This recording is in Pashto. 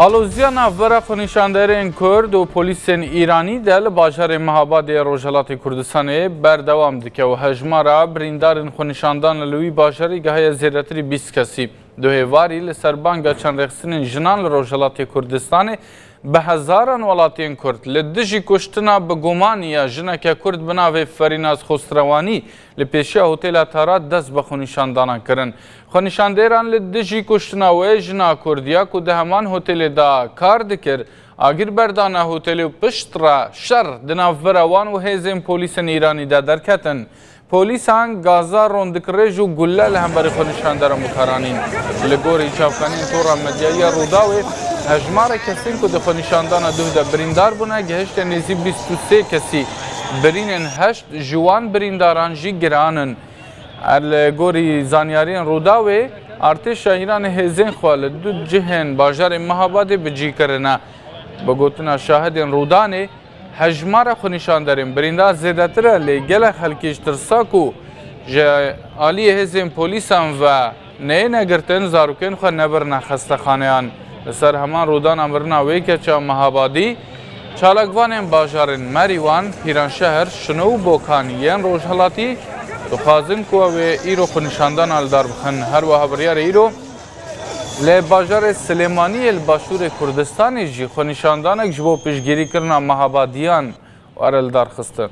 آلوزیا ناوبرا خونیشاندهرین کرد و پلیسین ایرانی دل باجار مهاباد روجهلات کردستان بردوام دکه و هجمارا بریندارن خونیشاندان لوی باجاری گهی زیرتری 20 کسی دو هیواری لسربانگا چند رخصین جنان روجهلات کردستان به هزاران ولاتین کرد لدجی کشتنا به گمانیا جنک کرد بناو فریناز خسروانی لپیشیا هتل تارات دست به خونیشاندان کرن خونیشاندهران لدجی کشتنا و جنا کردیا که ده همان هتل دا کار دکر آگیر بردانه هتل پشت را شر دنافبروان و هیزم پولیس ایرانی دا درکتن پولیسان گازا روندکرج و گله لهمبر خونیشاندهر مکارانین لگوری چاپکانین تورا مدیایی روداوی هجمار کسین که دخو نشاندان ده بریندار بونه گهشت نیزی 23 کسی برینن 8 جوان برینداران جی گرانن گوری زانیارین روداوی ارتش ایران هزین خوال دو جهن باجار مهاباد بجی کرنه بگوتنا شاهدین رودانه هجمار خو نشاندارین بریندار زیدتره لگل خلکیش ترساکو جه آلی هزین پولیسان و نه نگرتن زاروکین خو نبرن خستخانیان لسر همان رودان امرنا ویکه چا مهابادی چالکوان باجارن مریوان پیران شهر شنو بوکانیین روجهلاتی دخوازن که و ایرو خونشاندان الدار بخن هر و هبریار ایرو لی باجار سلیمانی الباشور کردستانی جی خونشاندانک جبو پیشگیری کرنا مهابادیان و الدار خستن